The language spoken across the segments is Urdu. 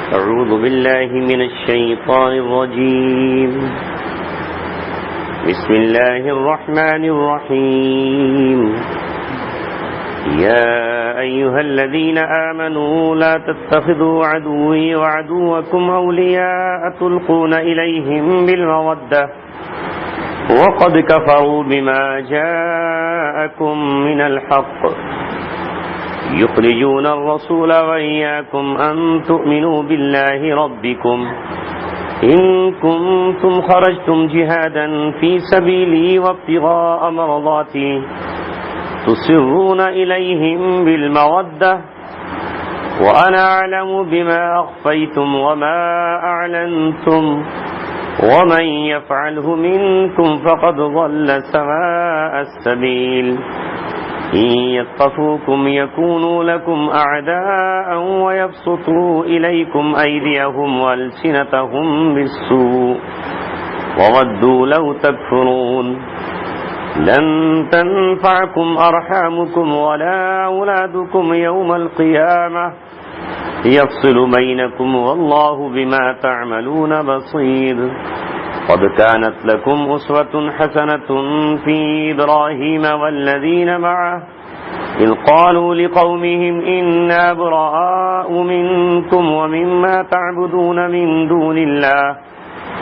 أعوذ بالله من الشيطان الرجيم. بسم الله الرحمن الرحيم. يا أيها الذين آمنوا لا تتخذوا عدوي وعدوكم أولياء تلقون إليهم بالمودة وقد كفروا بما جاءكم من الحق يخرجون الرسول وإياكم أن تؤمنوا بالله ربكم إن كنتم خرجتم جهادا في سبيلي وابتغاء مرضاتي تسرون إليهم بالمودة وأنا أعلم بما أخفيتم وما أعلنتم ومن يفعله منكم فقد ضل سواء السبيل إن يثقفوكم يكونوا لكم أعداء ويبسطوا إليكم أيديهم وألسنتهم بالسوء وودوا لو تكفرون لن تنفعكم أرحامكم ولا أولادكم يوم القيامة يفصل بينكم والله بما تعملون بصير. قد كانت لكم أسوة حسنة في إبراهيم والذين معه إذ قالوا لقومهم إنا براء منكم ومما تعبدون من دون الله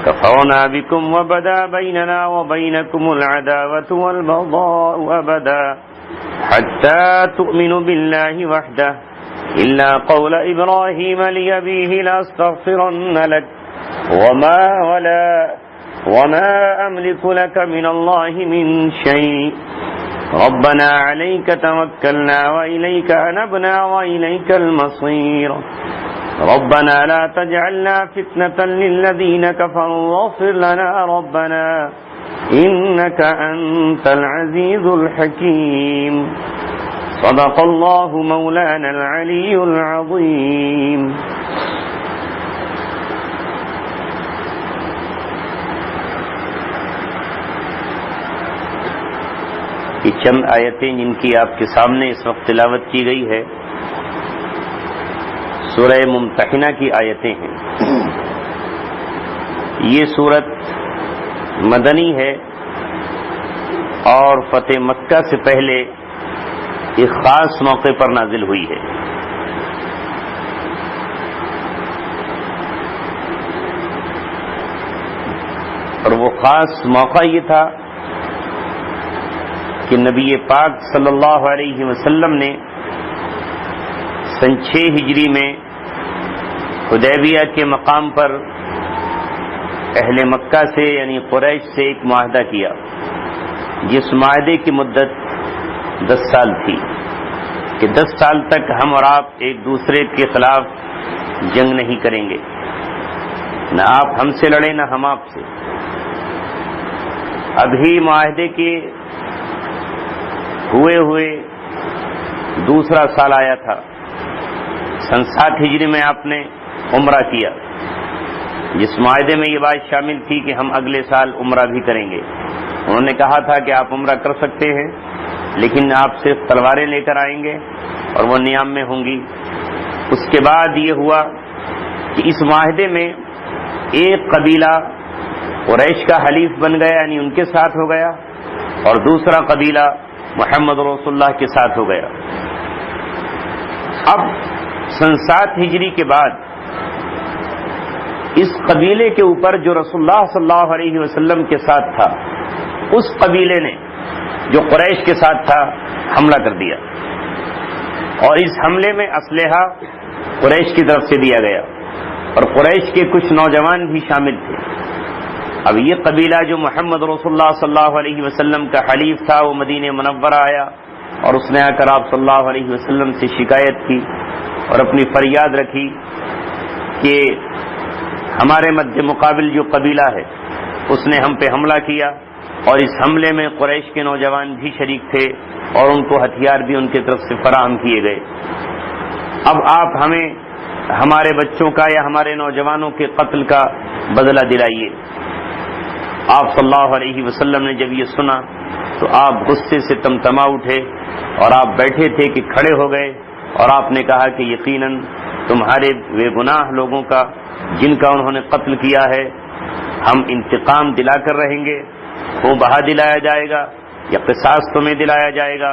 كفرنا بكم وبدا بيننا وبينكم العداوة والبغضاء أبدا حتى تؤمنوا بالله وحده إلا قول إبراهيم لأبيه لأستغفرن لك وما أملك لك من الله من شيء ربنا عليك توكلنا وإليك أنبنا وإليك المصير ربنا لا تجعلنا فتنة للذين كفروا واغفر لنا ربنا إنك أنت العزيز الحكيم. صدق الله مولانا العلي العظيم. یہ چند آیتیں جن کی آپ کے سامنے اس وقت تلاوت کی گئی ہے سورہ ممتحنہ کی آیتیں ہیں. یہ سورت مدنی ہے اور فتح مکہ سے پہلے ایک خاص موقع پر نازل ہوئی ہے. اور وہ خاص موقع یہ تھا کہ نبی پاک صلی اللہ علیہ وسلم نے سن 6 ہجری میں حدیبیہ کے مقام پر اہل مکہ سے یعنی قریش سے ایک معاہدہ کیا جس معاہدے کی مدت 10 سال تھی کہ 10 سال تک ہم اور آپ ایک دوسرے کے خلاف جنگ نہیں کریں گے، نہ آپ ہم سے لڑیں نہ ہم آپ سے. ابھی معاہدے کے ہوئے دوسرا سال آیا تھا. سن 7 ہجری میں آپ نے عمرہ کیا جس معاہدے میں یہ بات شامل تھی کہ ہم اگلے سال عمرہ بھی کریں گے. انہوں نے کہا تھا کہ آپ عمرہ کر سکتے ہیں لیکن آپ صرف تلواریں لے کر آئیں گے اور وہ نیام میں ہوں گی. اس کے بعد یہ ہوا کہ اس معاہدے میں ایک قبیلہ قریش کا حلیف بن گیا یعنی ان کے ساتھ ہو گیا اور دوسرا قبیلہ محمد رسول اللہ کے ساتھ ہو گیا. اب سن 7 ہجری کے بعد اس قبیلے کے اوپر جو رسول اللہ صلی اللہ علیہ وسلم کے ساتھ تھا اس قبیلے نے جو قریش کے ساتھ تھا حملہ کر دیا اور اس حملے میں اسلحہ قریش کی طرف سے دیا گیا اور قریش کے کچھ نوجوان بھی شامل تھے. اب یہ قبیلہ جو محمد رسول اللہ صلی اللہ علیہ وسلم کا حلیف تھا وہ مدینہ منورہ آیا اور اس نے آ کر آپ صلی اللہ علیہ وسلم سے شکایت کی اور اپنی فریاد رکھی کہ ہمارے مد مقابل جو قبیلہ ہے اس نے ہم پہ حملہ کیا اور اس حملے میں قریش کے نوجوان بھی شریک تھے اور ان کو ہتھیار بھی ان کی طرف سے فراہم کیے گئے. اب آپ ہمیں ہمارے بچوں کا یا ہمارے نوجوانوں کے قتل کا بدلہ دلائیے. آپ صلی اللہ علیہ وسلم نے جب یہ سنا تو آپ غصے سے تمتما اٹھے اور آپ بیٹھے تھے کہ کھڑے ہو گئے اور آپ نے کہا کہ یقیناً تمہارے بے گناہ لوگوں کا جن کا انہوں نے قتل کیا ہے ہم انتقام دلا کر رہیں گے، وہ بہا دلایا جائے گا یا قصاص تمہیں دلایا جائے گا۔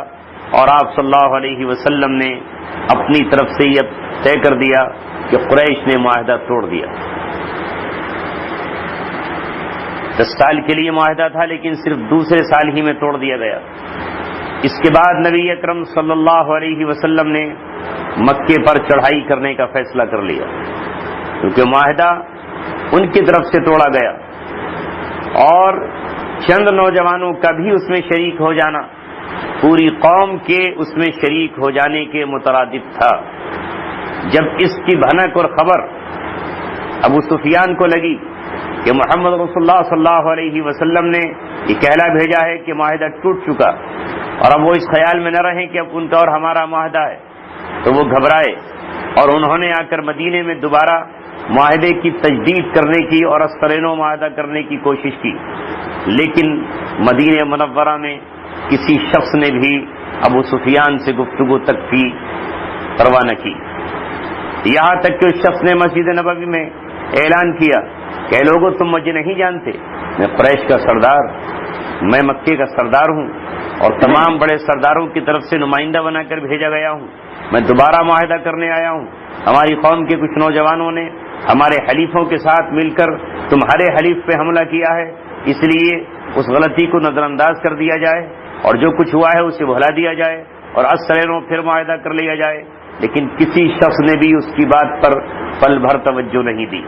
اور آپ صلی اللہ علیہ وسلم نے اپنی طرف سے یہ طے کر دیا کہ قریش نے معاہدہ توڑ دیا۔ 10 سال کے لیے معاہدہ تھا لیکن صرف دوسرے سال ہی میں توڑ دیا گیا۔ اس کے بعد نبی اکرم صلی اللہ علیہ وسلم نے مکے پر چڑھائی کرنے کا فیصلہ کر لیا، کیونکہ معاہدہ ان کی طرف سے توڑا گیا اور چند نوجوانوں کا بھی اس میں شریک ہو جانا پوری قوم کے اس میں شریک ہو جانے کے مترادف تھا۔ جب اس کی بھنک اور خبر ابو سفیان کو لگی کہ محمد رسول اللہ صلی اللہ علیہ وسلم نے یہ کہلا بھیجا ہے کہ معاہدہ ٹوٹ چکا اور اب وہ اس خیال میں نہ رہیں کہ اب ان کا اور ہمارا معاہدہ ہے، تو وہ گھبرائے اور انہوں نے آ کر مدینے میں دوبارہ معاہدے کی تجدید کرنے کی اور استرینو معاہدہ کرنے کی کوشش کی، لیکن مدینہ منورہ میں کسی شخص نے بھی ابو سفیان سے گفتگو تک کی پرواہ نہ کی، یہاں تک کہ اس شخص نے مسجد نبوی میں اعلان کیا کہ لوگوں تم مجھے نہیں جانتے، میں قریش کا سردار، میں مکے کا سردار ہوں اور تمام بڑے سرداروں کی طرف سے نمائندہ بنا کر بھیجا گیا ہوں، میں دوبارہ معاہدہ کرنے آیا ہوں۔ ہماری قوم کے کچھ نوجوانوں نے ہمارے حلیفوں کے ساتھ مل کر تمہارے حلیف پہ حملہ کیا ہے، اس لیے اس غلطی کو نظر انداز کر دیا جائے اور جو کچھ ہوا ہے اسے بھلا دیا جائے اور اسرینوں پھر معاہدہ کر لیا جائے۔ لیکن کسی شخص نے بھی اس کی بات پر پل بھر توجہ نہیں دی،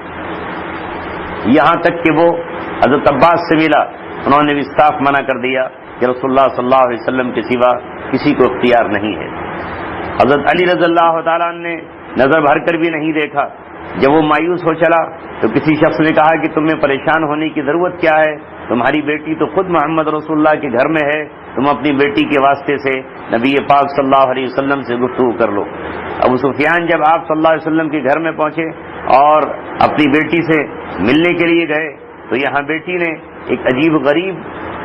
یہاں تک کہ وہ حضرت عباس سے ملا، انہوں نے بھی صاف منع کر دیا کہ رسول اللہ صلی اللہ علیہ وسلم کے سوا کسی کو اختیار نہیں ہے۔ حضرت علی رضی اللہ تعالیٰ نے نظر بھر کر بھی نہیں دیکھا، جب وہ مایوس ہو چلا تو کسی شخص نے کہا کہ تمہیں پریشان ہونے کی ضرورت کیا ہے، تمہاری بیٹی تو خود محمد رسول اللہ کے گھر میں ہے، تم اپنی بیٹی کے واسطے سے نبی پاک صلی اللہ علیہ وسلم سے گفتگو کر لو۔ ابو سفیان جب آپ صلی اللہ علیہ وسلم کے گھر میں پہنچے اور اپنی بیٹی سے ملنے کے لیے گئے تو یہاں بیٹی نے ایک عجیب غریب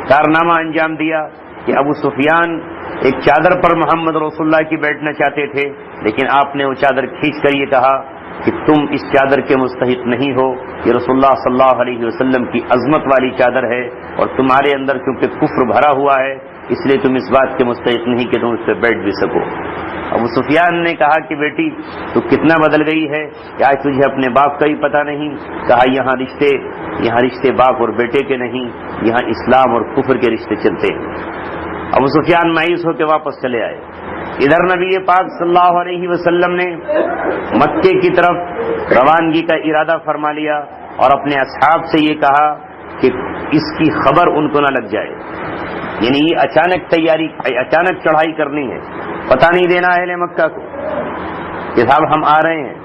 کارنامہ انجام دیا کہ ابو سفیان ایک چادر پر محمد رسول اللہ کی بیٹھنا چاہتے تھے، لیکن آپ نے وہ چادر کھینچ کر یہ کہا کہ تم اس چادر کے مستحق نہیں ہو، یہ رسول اللہ صلی اللہ علیہ وسلم کی عظمت والی چادر ہے اور تمہارے اندر چونکہ کفر بھرا ہوا ہے اس لیے تم اس بات کے مستحق نہیں کہ تم اس پہ بیٹھ بھی سکو۔ ابو سفیان نے کہا کہ بیٹی تو کتنا بدل گئی ہے کہ آج تجھے اپنے باپ کا ہی پتہ نہیں، کہا یہاں رشتے باپ اور بیٹے کے نہیں، یہاں اسلام اور کفر کے رشتے چلتے ہیں۔ ابو سفیان مایوس ہو کے واپس چلے آئے۔ ادھر نبی پاک صلی اللہ علیہ وسلم نے مکے کی طرف روانگی کا ارادہ فرما لیا اور اپنے اصحاب سے یہ کہا کہ اس کی خبر ان کو نہ لگ جائے، یعنی یہ اچانک چڑھائی کرنی ہے، پتہ نہیں دینا اہل مکہ کو کہ صاحب ہم آ رہے ہیں۔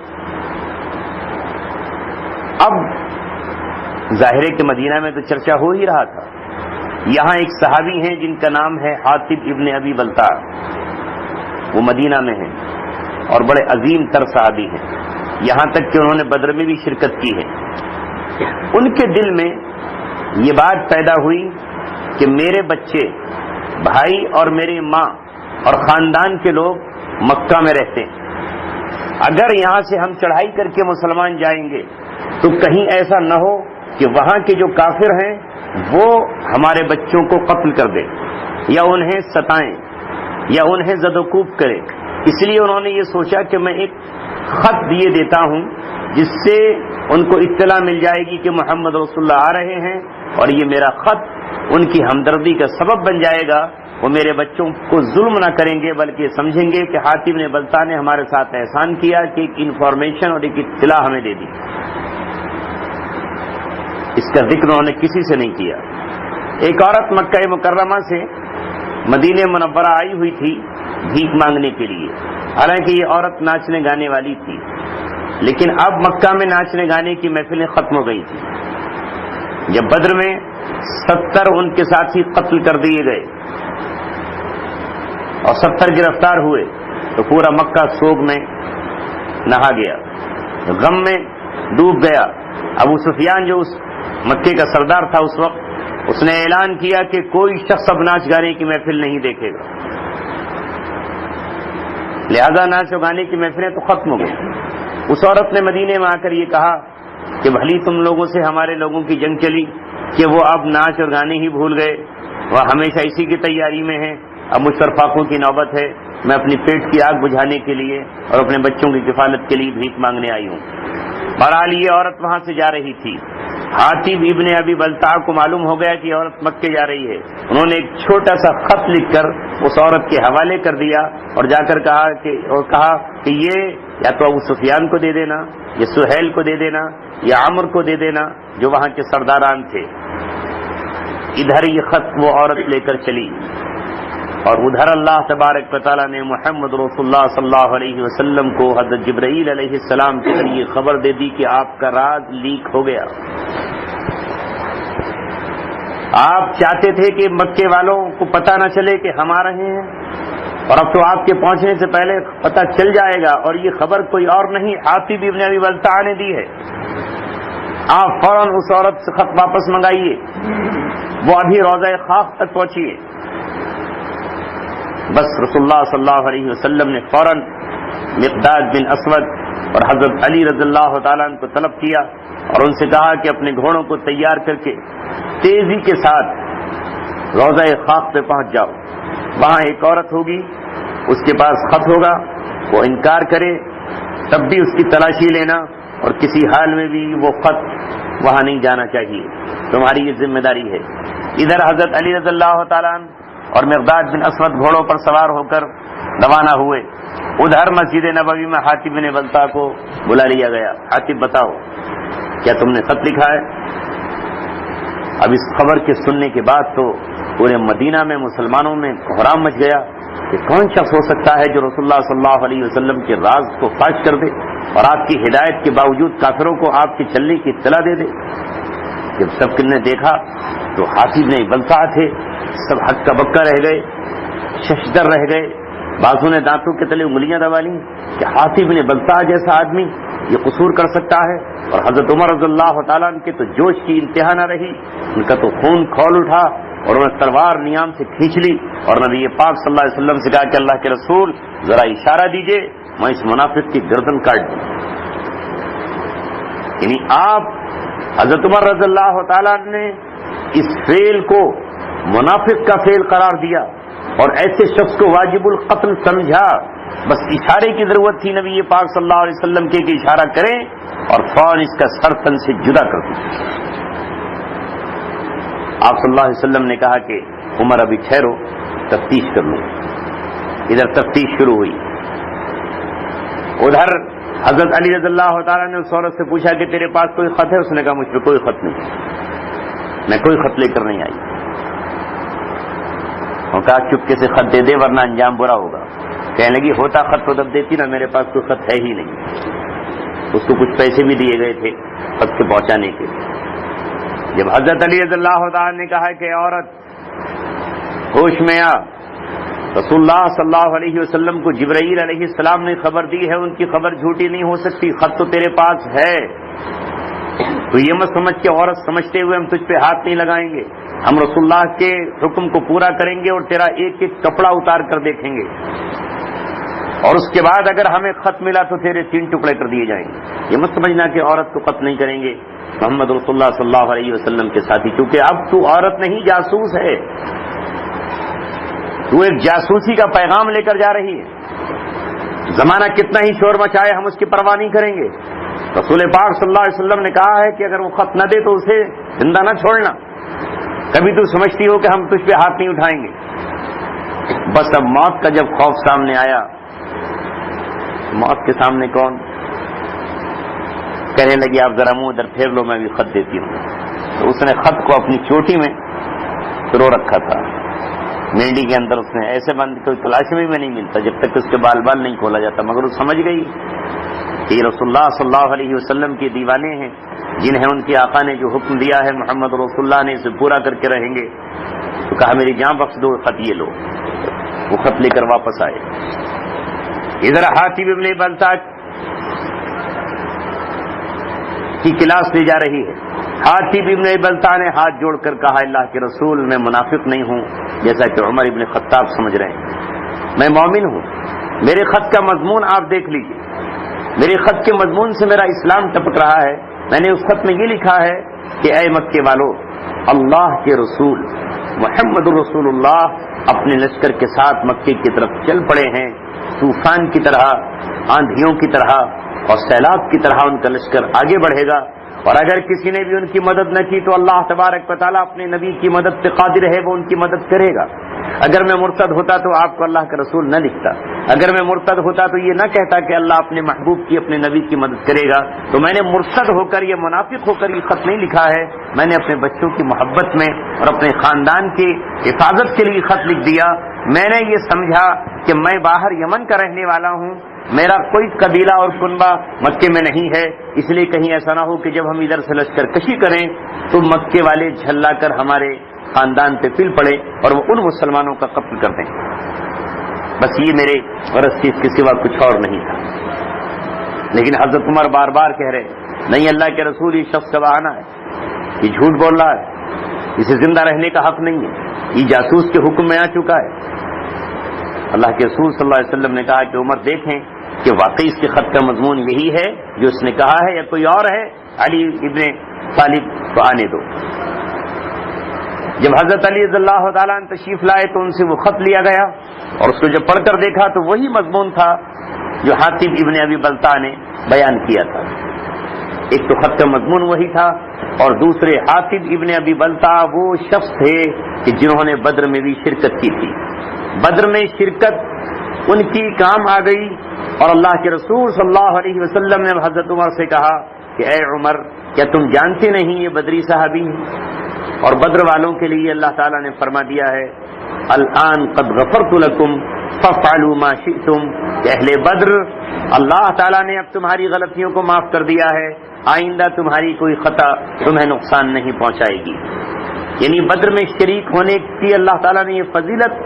اب ظاہر ہے کہ مدینہ میں تو چرچا ہو ہی رہا تھا، یہاں ایک صحابی ہیں جن کا نام ہے حاطب ابن ابی بلتع، وہ مدینہ میں ہیں اور بڑے عظیم تر صحابی ہیں، یہاں تک کہ انہوں نے بدر میں بھی شرکت کی ہے۔ ان کے دل میں یہ بات پیدا ہوئی کہ میرے بچے، بھائی اور میری ماں اور خاندان کے لوگ مکہ میں رہتے ہیں، اگر یہاں سے ہم چڑھائی کر کے مسلمان جائیں گے تو کہیں ایسا نہ ہو کہ وہاں کے جو کافر ہیں وہ ہمارے بچوں کو قتل کر دیں یا انہیں ستائیں یا انہیں زد و کوب کرے، اس لیے انہوں نے یہ سوچا کہ میں ایک خط دیے دیتا ہوں جس سے ان کو اطلاع مل جائے گی کہ محمد رسول اللہ آ رہے ہیں اور یہ میرا خط ان کی ہمدردی کا سبب بن جائے گا، وہ میرے بچوں کو ظلم نہ کریں گے بلکہ سمجھیں گے کہ حاتم نے بلتع نے ہمارے ساتھ احسان کیا کہ ایک انفارمیشن اور ایک اطلاع ہمیں دے دی۔ اس کا ذکر انہوں نے کسی سے نہیں کیا۔ ایک عورت مکہ مکرمہ سے مدینہ منورہ آئی ہوئی تھی بھیک مانگنے کے لیے، حالانکہ یہ عورت ناچنے گانے والی تھی، لیکن اب مکہ میں ناچنے گانے کی محفلیں ختم ہو گئی تھی۔ جب بدر میں 70 ان کے ساتھی قتل کر دیے گئے اور 70 گرفتار ہوئے تو پورا مکہ سوگ میں نہا گیا، غم میں ڈوب گیا۔ ابو سفیان جو اس مکے کا سردار تھا اس وقت، اس نے اعلان کیا کہ کوئی شخص اب ناچ گانے کی محفل نہیں دیکھے گا، لہذا ناچ و گانے کی محفلیں تو ختم ہو گئی۔ اس عورت نے مدینے میں آ کر یہ کہا کہ بھلی تم لوگوں سے ہمارے لوگوں کی جنگ چلی کہ وہ اب ناچ اور گانے ہی بھول گئے، وہ ہمیشہ اسی کی تیاری میں ہیں، اب مجھ پر فاقوں کی نوبت ہے، میں اپنی پیٹ کی آگ بجھانے کے لیے اور اپنے بچوں کی کفالت کے لیے بھیک مانگنے آئی ہوں۔ بہرحال یہ عورت وہاں سے جا رہی تھی، حاتب ابن ابی بلتع کو معلوم ہو گیا کہ یہ عورت مکے جا رہی ہے، انہوں نے ایک چھوٹا سا خط لکھ کر اس عورت کے حوالے کر دیا اور جا کر کہا کہ یہ یا تو ابو سفیان کو دے دینا، یا سہیل کو دے دینا، یا عمر کو دے دینا جو وہاں کے سرداران تھے۔ ادھر یہ خط وہ عورت لے کر چلی اور ادھر اللہ تبارک و تعالیٰ نے محمد رسول اللہ صلی اللہ علیہ وسلم کو حضرت جبرائیل علیہ السلام کے ذریعے خبر دے دی کہ آپ کا راز لیک ہو گیا۔ آپ چاہتے تھے کہ مکے والوں کو پتہ نہ چلے کہ ہم آ رہے ہیں، اور اب تو آپ کے پہنچنے سے پہلے پتہ چل جائے گا، اور یہ خبر کوئی اور نہیں حاتب ابن ابی بلتع نے دی ہے۔ آپ فوراً اس عورت سے خط واپس منگائیے، وہ ابھی روضہ خاک تک پہنچی ہے۔ بس رسول اللہ صلی اللہ علیہ وسلم نے فوراً مقداد بن اسود اور حضرت علی رضی اللہ تعالیٰ عنہ کو طلب کیا اور ان سے کہا کہ اپنے گھوڑوں کو تیار کر کے تیزی کے ساتھ روضہ خاک پہ پہنچ جاؤ، وہاں ایک عورت ہوگی، اس کے پاس خط ہوگا، وہ انکار کرے تب بھی اس کی تلاشی لینا، اور کسی حال میں بھی وہ خط وہاں نہیں جانا چاہیے، تمہاری یہ ذمہ داری ہے۔ ادھر حضرت علی رضی اللہ تعالیٰ عنہ اور مقداد بن اسود گھوڑوں پر سوار ہو کر روانہ ہوئے۔ ادھر مسجد نبوی میں حاتب بن بلتع کو بلا لیا گیا۔ حاتب بتاؤ کیا تم نے خط لکھا ہے؟ اب اس خبر کے سننے کے بعد تو پورے مدینہ میں مسلمانوں میں کوہرام مچ گیا کہ کون شخص ہو سکتا ہے جو رسول اللہ صلی اللہ علیہ وسلم کے راز کو فاش کر دے اور آپ کی ہدایت کے باوجود کافروں کو آپ کے چلنے کی اطلاع دے دے۔ جب سب نے دیکھا تو حاتب نے بلتع تھے، سب حق کا بکا رہ گئے، ششدر رہ گئے، بازو نے دانتوں کے تلے انگلیاں دبا لیں کہ حاتب نے بلتع جیسا آدمی یہ قصور کر سکتا ہے۔ اور حضرت عمر رضی اللہ تعالیٰ عنہ کے تو جوش کی انتہا نہ رہی، ان کا تو خون کھول اٹھا اور انہوں نے تلوار نیام سے کھینچ لی اور نبی پاک صلی اللہ علیہ وسلم سے کہا کہ اللہ کے رسول ذرا اشارہ دیجئے، میں اس منافق کی گردن کاٹ دوں۔ یعنی آپ حضرت عمر رضی اللہ تعالیٰ نے اس فعل کو منافق کا فعل قرار دیا اور ایسے شخص کو واجب القتل سمجھا، بس اشارے کی ضرورت تھی نبی پاک صلی اللہ علیہ وسلم کے کہ اشارہ کریں اور فوراً اس کا سر تن سے جدا کر دیں۔ آپ صلی اللہ علیہ وسلم نے کہا کہ عمر ابھی ٹھہرو، تفتیش کر لوں۔ ادھر تفتیش شروع ہوئی۔ ادھر حضرت علی رضی اللہ تعالیٰ نے اس عورت سے پوچھا کہ تیرے پاس کوئی خط ہے؟ اس نے کہا مجھ پہ کوئی خط نہیں، میں کوئی خط لے کر نہیں آئی۔ اور کہا چپکے سے خط دے دے ورنہ انجام برا ہوگا۔ کہنے لگی ہوتا خط تو تب دیتی نا، میرے پاس کوئی خط ہے ہی نہیں۔ اس کو کچھ پیسے بھی دیے گئے تھے خط کے پہنچانے کے۔ جب حضرت علی رضی اللہ تعالیٰ نے کہا کہ عورت ہوش میں آ، رسول اللہ صلی اللہ علیہ وسلم کو جبرائیل علیہ السلام نے خبر دی ہے، ان کی خبر جھوٹی نہیں ہو سکتی، خط تو تیرے پاس ہے، تو یہ مت سمجھ کے عورت سمجھتے ہوئے ہم تجھ پہ ہاتھ نہیں لگائیں گے، ہم رسول اللہ کے حکم کو پورا کریں گے اور تیرا ایک ایک کپڑا اتار کر دیکھیں گے، اور اس کے بعد اگر ہمیں خط ملا تو تیرے 3 ٹکڑے کر دیے جائیں گے۔ یہ مت سمجھنا کہ عورت کو قتل نہیں کریں گے، محمد رسول اللہ صلی اللہ علیہ وسلم کے ساتھی، کیونکہ اب تو عورت نہیں جاسوس ہے، تو ایک جاسوسی کا پیغام لے کر جا رہی ہے۔ زمانہ کتنا ہی شور مچائے ہم اس کی پرواہ نہیں کریں گے۔ رسول پاک صلی اللہ علیہ وسلم نے کہا ہے کہ اگر وہ خط نہ دے تو اسے زندہ نہ چھوڑنا۔ کبھی تو سمجھتی ہو کہ ہم تجھ پہ ہاتھ نہیں اٹھائیں گے۔ بس اب موت کا جب خوف سامنے آیا، موت کے سامنے کون؟ کہنے لگی آپ ذرا منہ ادھر پھیر لو، میں بھی خط دیتی ہوں۔ تو اس نے خط کو اپنی چوٹی میں رو رکھا تھا، مینڈی کے اندر اس نے ایسے بند، کوئی تلاش میں نہیں ملتا جب تک اس کے بال نہیں کھولا جاتا، مگر وہ سمجھ گئی کہ یہ رسول اللہ صلی اللہ علیہ وسلم کے دیوانے ہیں، جنہیں ان کے آقا نے جو حکم دیا ہے محمد رسول اللہ نے اسے پورا کر کے رہیں گے۔ تو کہا میری جان بخش دو، خط یہ لو۔ وہ خط لے کر واپس آئے۔ ادھر حاتب ابن بلتع کی کلاس لی جا رہی ہے۔ حاتب ابن بلتع نے ہاتھ جوڑ کر کہا اللہ کے رسول میں منافق نہیں ہوں جیسا کہ عمر ابن خطاب سمجھ رہے ہیں، میں مومن ہوں، میرے خط کا مضمون آپ دیکھ لیجئے۔ میرے خط کے مضمون سے میرا اسلام ٹپک رہا ہے. میں نے اس خط میں یہ لکھا ہے کہ اے مکے والو، اللہ کے رسول محمد الرسول اللہ اپنے لشکر کے ساتھ مکے کی طرف چل پڑے ہیں. طوفان کی طرح، آندھیوں کی طرح اور سیلاب کی طرح ان کا لشکر آگے بڑھے گا. اور اگر کسی نے بھی ان کی مدد نہ کی تو اللہ تبارک و تعالیٰ اپنے نبی کی مدد پہ قادر ہے، وہ ان کی مدد کرے گا. اگر میں مرتد ہوتا تو آپ کو اللہ کا رسول نہ لکھتا. اگر میں مرتد ہوتا تو یہ نہ کہتا کہ اللہ اپنے محبوب کی، اپنے نبی کی مدد کرے گا. تو میں نے مرتد ہو کر، یہ منافق ہو کر یہ خط نہیں لکھا ہے. میں نے اپنے بچوں کی محبت میں اور اپنے خاندان کی حفاظت کے لیے خط لکھ دیا. میں نے یہ سمجھا کہ میں باہر یمن کا رہنے والا ہوں، میرا کوئی قبیلہ اور کنبہ مکے میں نہیں ہے، اس لیے کہیں ایسا نہ ہو کہ جب ہم ادھر سے لشکر کشی کریں تو مکے والے جھلا کر ہمارے خاندان پہ پل پڑے اور وہ ان مسلمانوں کا قتل کر دیں. بس یہ میرے غرض سے اس کے سوا کچھ اور نہیں تھا. لیکن حضرت عمر بار بار کہہ رہے نہیں، اللہ کے رسول یہ شخص کا بہانہ ہے، یہ جھوٹ بول رہا ہے، اسے زندہ رہنے کا حق نہیں ہے، یہ جاسوس کے حکم میں آ چکا ہے. اللہ کے رسول صلی اللہ علیہ وسلم نے کہا کہ عمر دیکھیں کہ واقعی اس کے خط کا مضمون یہی ہے جو اس نے کہا ہے یا کوئی اور ہے. علی ابن طالب کو آنے دو. جب حضرت علی رضی اللہ تعالیٰ عنہ تشریف لائے تو ان سے وہ خط لیا گیا اور اس کو جب پڑھ کر دیکھا تو وہی مضمون تھا جو حاتب ابن ابی بلتع نے بیان کیا تھا. ایک تو خط کا مضمون وہی تھا اور دوسرے حاتب ابن ابی بلتع وہ شخص تھے کہ جنہوں نے بدر میں بھی شرکت کی تھی. بدر میں شرکت ان کی کام آ گئی اور اللہ کے رسول صلی اللہ علیہ وسلم نے حضرت عمر سے کہا کہ اے عمر، کیا تم جانتے نہیں یہ بدری صحابی ہیں؟ اور بدر والوں کے لیے اللہ تعالیٰ نے فرما دیا ہے الآن قد غفرت لکم فافعلوا ما شئتم، کہ اہل بدر اللہ تعالیٰ نے اب تمہاری غلطیوں کو معاف کر دیا ہے، آئندہ تمہاری کوئی خطا تمہیں نقصان نہیں پہنچائے گی. یعنی بدر میں شریک ہونے کی اللہ تعالیٰ نے یہ فضیلت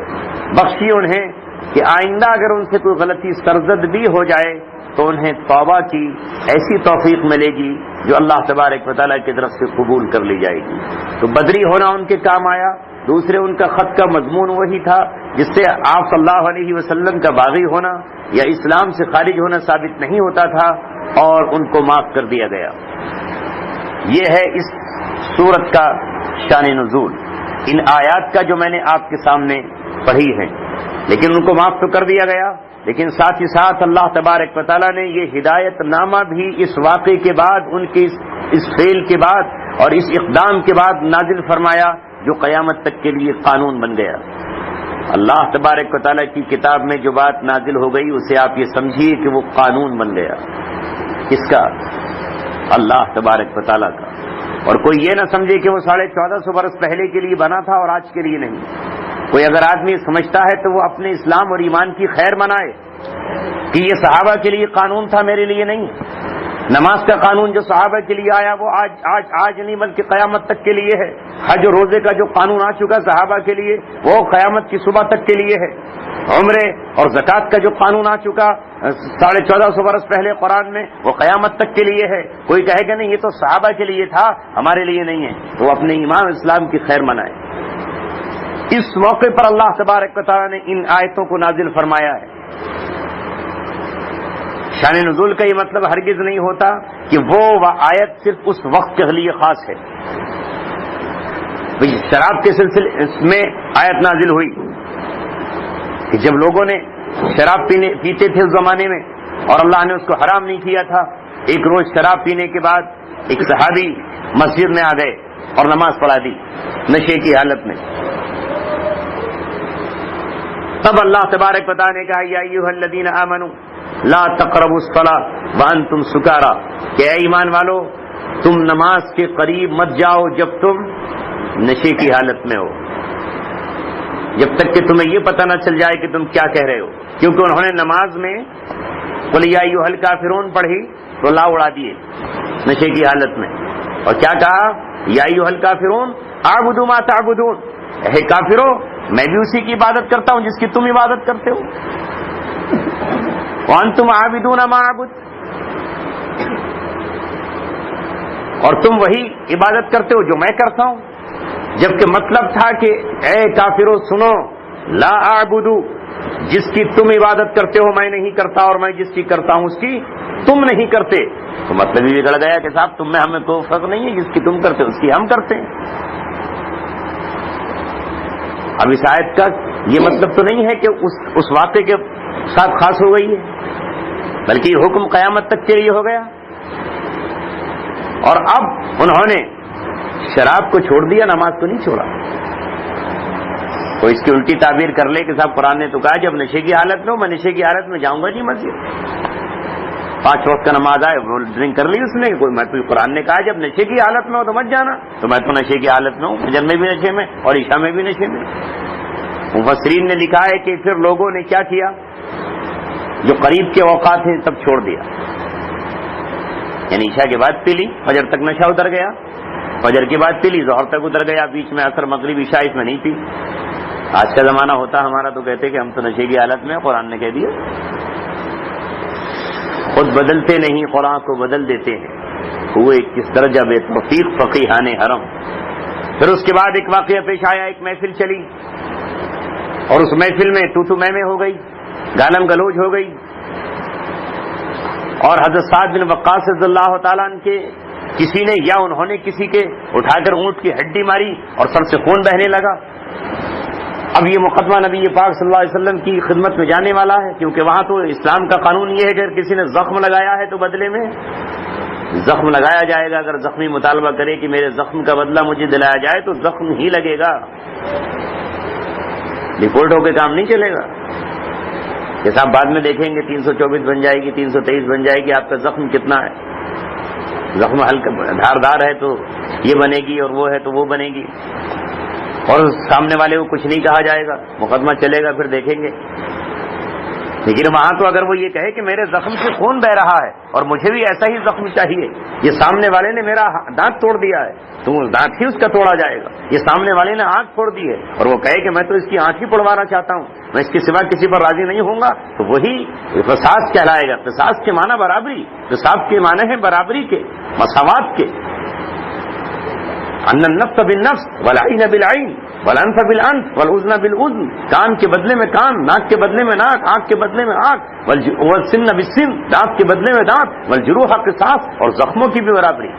بخشی انہیں کہ آئندہ اگر ان سے کوئی غلطی سرزد بھی ہو جائے تو انہیں توبہ کی ایسی توفیق ملے گی جو اللہ تبارک و تعالیٰ کی طرف سے قبول کر لی جائے گی. تو بدری ہونا ان کے کام آیا. دوسرے ان کا خط کا مضمون وہی تھا جس سے آپ صلی اللہ علیہ وسلم کا باغی ہونا یا اسلام سے خارج ہونا ثابت نہیں ہوتا تھا اور ان کو معاف کر دیا گیا. یہ ہے اس سورت کا شان نزول. ان آیات کا جو میں نے آپ کے سامنے پڑھی ہے، لیکن ان کو معاف تو کر دیا گیا، لیکن ساتھ ہی ساتھ اللہ تبارک و تعالیٰ نے یہ ہدایت نامہ بھی اس واقعے کے بعد، ان کے اس فعل کے بعد اور اس اقدام کے بعد نازل فرمایا جو قیامت تک کے لیے قانون بن گیا. اللہ تبارک و تعالیٰ کی کتاب میں جو بات نازل ہو گئی اسے آپ یہ سمجھیے کہ وہ قانون بن گیا. کس کا؟ اللہ تبارک و تعالیٰ کا. اور کوئی یہ نہ سمجھے کہ وہ 1450 برس پہلے کے لیے بنا تھا اور آج کے لیے نہیں. کوئی اگر آدمی سمجھتا ہے تو وہ اپنے اسلام اور ایمان کی خیر منائے کہ یہ صحابہ کے لیے قانون تھا، میرے لیے نہیں. نماز کا قانون جو صحابہ کے لیے آیا وہ آج نہیں بلکہ قیامت تک کے لیے ہے. حج و روزے کا جو قانون آ چکا صحابہ کے لیے وہ قیامت کی صبح تک کے لیے ہے. عمرے اور زکوٰۃ کا جو قانون آ چکا 1450 برس پہلے قرآن میں وہ قیامت تک کے لیے ہے. کوئی کہے گا نہیں یہ تو صحابہ کے لیے تھا، ہمارے لیے نہیں ہے، تو وہ اپنے ایمان اسلام کی خیر منائے. اس موقع پر اللہ تبارک و تعالیٰ نے ان آیتوں کو نازل فرمایا ہے. شان نزول کا یہ مطلب ہرگز نہیں ہوتا کہ وہ آیت صرف اس وقت کے لیے خاص ہے. شراب کے سلسلے میں آیت نازل ہوئی کہ جب لوگوں نے شراب پیتے تھے اس زمانے میں اور اللہ نے اس کو حرام نہیں کیا تھا. ایک روز شراب پینے کے بعد ایک صحابی مسجد میں آ گئے اور نماز پڑھا دی نشے کی حالت میں. تب اللہ تبارک و تعالیٰ نے کہا یا ایھا الذین آمنوا لا تقربوا الصلاۃ وانتم سکارا، کہ اے ایمان والو تم نماز کے قریب مت جاؤ جب تم نشے کی حالت میں ہو، جب تک کہ تمہیں یہ پتہ نہ چل جائے کہ تم کیا کہہ رہے ہو. کیونکہ انہوں نے نماز میں قل یا ایھا الکافرون پڑھی تو لا اڑا دیے نشے کی حالت میں، اور کیا کہا یا ایھا الکافرون اعبدوا ما تعبدون، اے کافرو میں بھی اسی کی عبادت کرتا ہوں جس کی تم عبادت کرتے ہو. وانتم عابدون ما اعبد، اور تم وہی عبادت کرتے ہو جو میں کرتا ہوں. جبکہ مطلب تھا کہ اے کافرو سنو لا اعبدو، جس کی تم عبادت کرتے ہو میں نہیں کرتا، اور میں جس کی کرتا ہوں اس کی تم نہیں کرتے، تو مطلب یہ بگڑ گیا کہ صاحب تم میں ہمیں کوئی فرق نہیں ہے، جس کی تم کرتے ہو اس کی ہم کرتے ہیں۔ اب اس آیت کا یہ مطلب تو نہیں ہے کہ اس واقعے کے ساتھ خاص ہو گئی ہے، بلکہ یہ حکم قیامت تک کے لیے ہو گیا۔ اور اب انہوں نے شراب کو چھوڑ دیا، نماز کو نہیں چھوڑا۔ تو اس کی الٹی تعبیر کر لے کہ صاحب قرآن نے تو کہا جب نشے کی حالت میں ہو، میں نشے کی حالت میں جاؤں گا نہیں مسجد، 5 وقت کا نماز آئے وہ ڈرنک کر لی اس نے، کوئی میں تو قرآن نے کہا جب نشے کی حالت میں ہو تو مت جانا، تو میں تو نشے کی حالت میں ہوں، فجر میں بھی نشے میں اور عشاء میں بھی نشے میں۔ مفسرین نے لکھا ہے کہ پھر لوگوں نے کیا کیا، جو قریب کے اوقات ہیں تب چھوڑ دیا، یعنی عشاء کے بعد پی لی، فجر تک نشہ اتر گیا، فجر کے بعد پی لی، ظہر تک اتر گیا، بیچ میں عصر مغرب عشاء اس میں نہیں پی۔ آج کا زمانہ ہوتا ہمارا تو کہتے کہ ہم تو نشے کی حالت میں، قرآن نے کہہ دیا۔ خود بدلتے نہیں، قرآن کو بدل دیتے ہیں، ہوئے کس درجہ بے توفیق فقیہان حرم۔ پھر اس کے بعد ایک واقعہ پیش آیا، ایک محفل چلی اور اس محفل میں تو میں ہو گئی، گالم گلوچ ہو گئی، اور حضرت سعد بن وقاص رضی اللہ تعالیٰ عنہ کے کسی نے یا انہوں نے کسی کے اٹھا کر اونٹ کی ہڈی ماری اور سر سے خون بہنے لگا۔ اب یہ مقدمہ نبی پاک صلی اللہ علیہ وسلم کی خدمت میں جانے والا ہے، کیونکہ وہاں تو اسلام کا قانون یہ ہے کہ اگر کسی نے زخم لگایا ہے تو بدلے میں زخم لگایا جائے گا۔ اگر زخمی مطالبہ کرے کہ میرے زخم کا بدلہ مجھے دلایا جائے تو زخم ہی لگے گا، رپورٹ ہو کے کام نہیں چلے گا کہ صاحب بعد میں دیکھیں گے 324 بن جائے گی، 323 بن جائے گی، آپ کا زخم کتنا ہے، زخم ہلکا دھاردار ہے تو یہ بنے گی اور وہ ہے تو وہ بنے گی، اور سامنے والے کو کچھ نہیں کہا جائے گا، مقدمہ چلے گا، پھر دیکھیں گے۔ لیکن وہاں تو اگر وہ یہ کہے کہ میرے زخم سے خون بہ رہا ہے اور مجھے بھی ایسا ہی زخم چاہیے، یہ سامنے والے نے میرا دانت توڑ دیا ہے تو وہ دانت ہی اس کا توڑا جائے گا، یہ سامنے والے نے آنکھ پھوڑ دی ہے اور وہ کہے کہ میں تو اس کی آنکھ ہی پڑوانا چاہتا ہوں، میں اس کے سوا کسی پر راضی نہیں ہوں گا، تو وہی قصاص کہلائے گا۔ قصاص کے معنی برابری، قصاص کے معنی ہے برابری کے، مساوات کے، ان النفس بالنفس والعین بالعین والانف بالانف والاذن بالاذن، کان کے بدلے میں کان، ناک کے بدلے میں ناک، آنکھ کے بدلے میں آنکھ، والسن بالسن، دانت کے بدلے میں دانت، والجروح قصاص، اور زخموں کی بھی برابری۔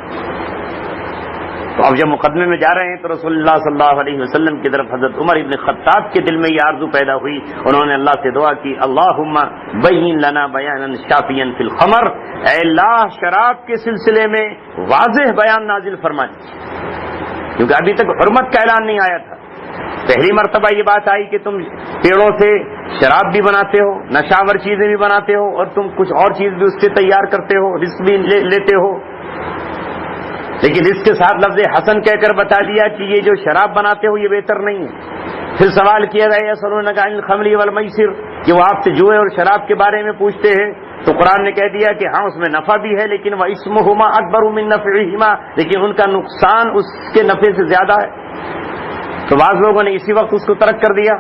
تو اب جب مقدمے میں جا رہے ہیں تو رسول اللہ صلی اللہ علیہ وسلم کی طرف حضرت عمر ابن خطاب کے دل میں یہ آرزو پیدا ہوئی، انہوں نے اللہ سے دعا کی، اللہم بین لنا بیانا شافیا فی الخمر، اے اللہ شراب کے سلسلے میں واضح بیان نازل فرما دیجیے، کیونکہ ابھی تک حرمت کا اعلان نہیں آیا تھا۔ پہلی مرتبہ یہ بات آئی کہ تم پیڑوں سے شراب بھی بناتے ہو، نشاور چیزیں بھی بناتے ہو، اور تم کچھ اور چیز بھی اس سے تیار کرتے ہو، رزق بھی لیتے ہو، لیکن اس کے ساتھ لفظ حسن کہہ کر بتا دیا کہ یہ جو شراب بناتے ہو یہ بہتر نہیں ہے۔ پھر سوال کیا گیا یسألونک عن الخمر والمیسر، کہ وہ آپ سے جوئے اور شراب کے بارے میں پوچھتے ہیں، تو قرآن نے کہہ دیا کہ ہاں اس میں نفع بھی ہے، لیکن وَإِثْمُهُمَا أَكْبَرُ مِن نَفْعِهِمَا، لیکن ان کا نقصان اس کے نفع سے زیادہ ہے۔ تو بعض لوگوں نے اسی وقت اس کو ترک کر دیا۔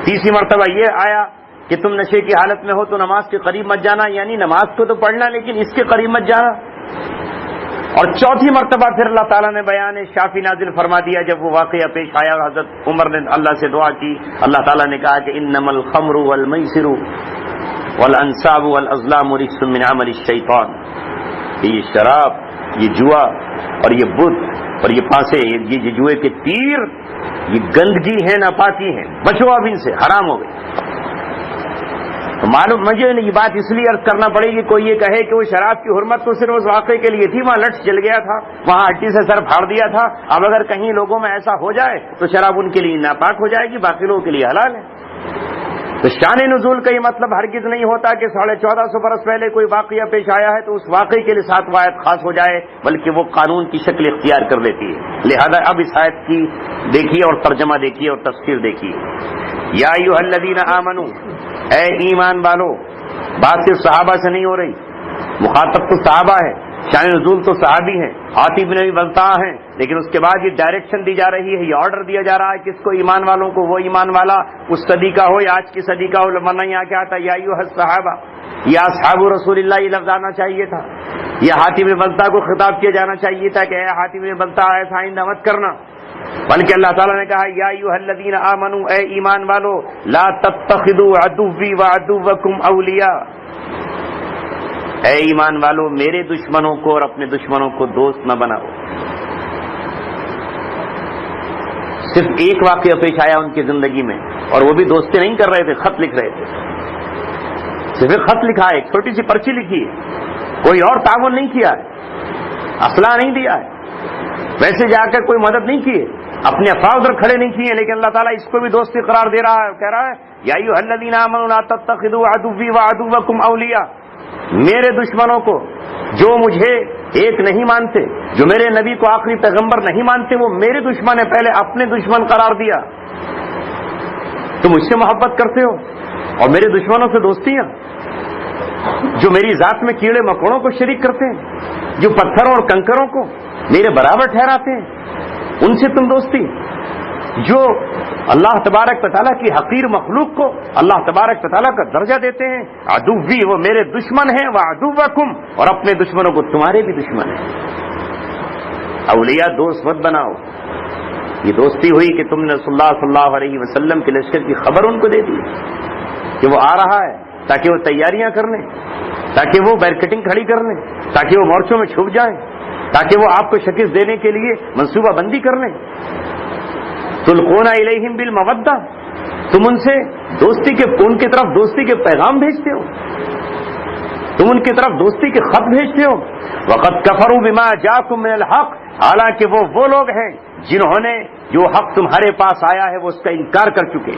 تیسری مرتبہ یہ آیا کہ تم نشے کی حالت میں ہو تو نماز کے قریب مت جانا، یعنی نماز کو تو پڑھنا لیکن اس کے قریب مت جانا۔ اور چوتھی مرتبہ پھر اللہ تعالیٰ نے بیان شافی نازل فرما دیا، جب وہ واقعہ پیش آیا، حضرت عمر نے اللہ سے دعا کی، اللہ تعالیٰ نے کہا کہ انما الخمر والمیسر والانصاب والازلام رجس من عمل الشیطان، کہ یہ شراب، یہ جوا اور یہ بت اور یہ پھانسے، یہ جوئے کے تیر، یہ گندگی ہے، ناپاکی ہیں، بچو اب ان سے، حرام ہو گئی۔ تو معلوم مجھے یہ بات اس لیے عرض کرنا پڑے گی، کوئی یہ کہے کہ وہ شراب کی حرمت تو صرف اس واقعے کے لیے تھی، وہاں لٹ جل گیا تھا، وہاں ہڈی سے سر پھاڑ دیا تھا، اب اگر کہیں لوگوں میں ایسا ہو جائے تو شراب ان کے لیے ناپاک ہو جائے گی، باقی لوگوں کے لیے حلال ہے۔ تو شان نزول کا یہ مطلب ہرگز نہیں ہوتا کہ 1450 برس پہلے کوئی واقعہ پیش آیا ہے تو اس واقعے کے لیے 7 آیت خاص ہو جائے، بلکہ وہ قانون کی شکل اختیار کر لیتی ہے۔ لہذا اب اس آیت کی دیکھیے اور ترجمہ دیکھیے اور تفسیر دیکھیے۔ یا ایھا الذین آمنوا، اے ایمان والو، بات صرف صحابہ سے نہیں ہو رہی، مخاطب تو صحابہ ہے، شان نزول تو صحابی ہیں، عاطف بن ابی بلتع ہیں، لیکن اس کے بعد یہ ڈائریکشن دی جا رہی ہے، یہ آرڈر دیا جا رہا ہے کس کو، ایمان والوں کو، وہ ایمان والا اس صدی کا ہو یا آج کی صدی کا ہو، ورنہ یہاں کیا تھا، یا ایھا الصحابہ، یا اصحاب رسول اللہ، یہ لفظ آنا چاہیے تھا، یا عاطف بن بلتع کو خطاب کیا جانا چاہیے تھا کہ اے عاطف بن بلتع ایسا آئندہ مت کرنا، بلکہ اللہ تعالیٰ نے کہا یا ایھا الذین آمنوا، اے ایمان والو، لا تتخذوا عدوی وعدوکم اولیاء، اے ایمان والو میرے دشمنوں کو اور اپنے دشمنوں کو دوست نہ بناؤ۔ صرف ایک واقعہ پیش آیا ان کی زندگی میں، اور وہ بھی دوستی نہیں کر رہے تھے، خط لکھ رہے تھے، صرف ایک خط لکھا ہے، ایک چھوٹی سی پرچی لکھی ہے، کوئی اور تعاون نہیں کیا ہے، اسلحہ نہیں دیا ہے، ویسے جا کر کوئی مدد نہیں کی ہے، اپنے افراد ادھر کھڑے نہیں کیے، لیکن اللہ تعالیٰ اس کو بھی دوستی قرار دے رہا ہے، کہہ رہا ہے یا ایھا الذین آمنوا لا تتخذوا عدوی وعدوکم اولیاء، میرے دشمنوں کو جو مجھے ایک نہیں مانتے، جو میرے نبی کو آخری پیغمبر نہیں مانتے، وہ میرے دشمن ہے، پہلے اپنے دشمن قرار دیا۔ تم مجھ سے محبت کرتے ہو اور میرے دشمنوں سے دوستیاں، جو میری ذات میں کیڑے مکوڑوں کو شریک کرتے ہیں، جو پتھروں اور کنکروں کو میرے برابر ٹھہراتے ہیں، ان سے تم دوستی، جو اللہ تبارک و تعالیٰ کی حقیر مخلوق کو اللہ تبارک و تعالیٰ کا درجہ دیتے ہیں، عدوی وہ میرے دشمن ہیں، وعدوکم اور اپنے دشمنوں کو تمہارے بھی دشمن ہیں۔ اولیاء دوست مت بناؤ۔ یہ دوستی ہوئی کہ تم نے رسول اللہ صلی اللہ علیہ وسلم کے لشکر کی خبر ان کو دے دی کہ وہ آ رہا ہے، تاکہ وہ تیاریاں کر لیں، تاکہ وہ بیرکٹنگ کھڑی کر لیں، تاکہ وہ مورچوں میں چھپ جائیں، تاکہ وہ آپ کو شکست دینے کے لیے منصوبہ بندی کر لیں۔ تلقون الیہم بالمودہ، تم ان سے دوستی کے، ان کی طرف دوستی کے پیغام بھیجتے ہو، تم ان کی طرف دوستی کے خط بھیجتے ہو۔ وقد کفروا بما جاءکم من الحق، حالانکہ وہ لوگ ہیں جنہوں نے جو حق تمہارے پاس آیا ہے وہ اس کا انکار کر چکے۔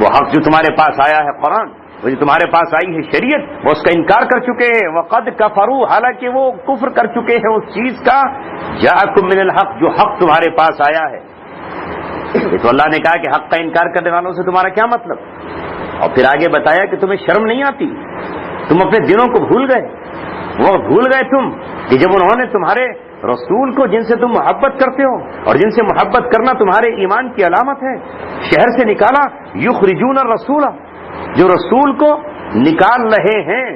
وہ حق جو تمہارے پاس آیا ہے قرآن، وہ جو تمہارے پاس آئی ہے شریعت، وہ اس کا انکار کر چکے ہیں۔ وقد کفروا، حالانکہ وہ کفر کر چکے ہیں اس چیز کا، جاءکم من الحق، جو حق تمہارے پاس آیا ہے۔ یہ تو اللہ نے کہا کہ حق کا انکار کرنے والوں سے تمہارا کیا مطلب، اور پھر آگے بتایا کہ تمہیں شرم نہیں آتی، تم اپنے دلوں کو بھول گئے، وہ بھول گئے تم کہ جب انہوں نے تمہارے رسول کو، جن سے تم محبت کرتے ہو اور جن سے محبت کرنا تمہارے ایمان کی علامت ہے، شہر سے نکالا، یخرجون الرسول، جو رسول کو نکال رہے ہیں،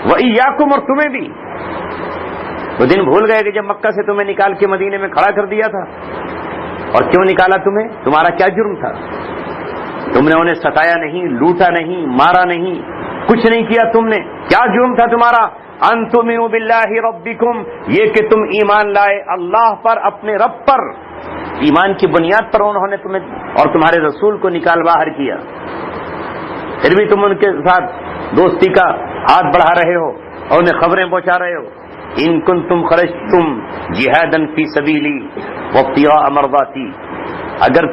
وَإِيَّاكُمْ، اور تمہیں بھی۔ وہ دن بھول گئے کہ جب مکہ سے تمہیں نکال کے مدینے میں کھڑا کر دیا تھا، اور کیوں نکالا تمہیں، تمہارا کیا جرم تھا؟ تم نے انہیں ستایا نہیں، لوٹا نہیں، مارا نہیں، کچھ نہیں کیا تم نے، کیا جرم تھا تمہارا؟ ان تؤمنوا باللہ ربکم، یہ کہ تم ایمان لائے اللہ پر، اپنے رب پر، ایمان کی بنیاد پر انہوں نے تمہیں اور تمہارے رسول کو نکال باہر کیا، پھر بھی تم ان کے ساتھ دوستی کا ہاتھ بڑھا رہے ہو اور انہیں خبریں پہنچا رہے ہو۔ ان کنتم خرجتم جہادا فی سبیلی وابتغاء مرضاتی، اگر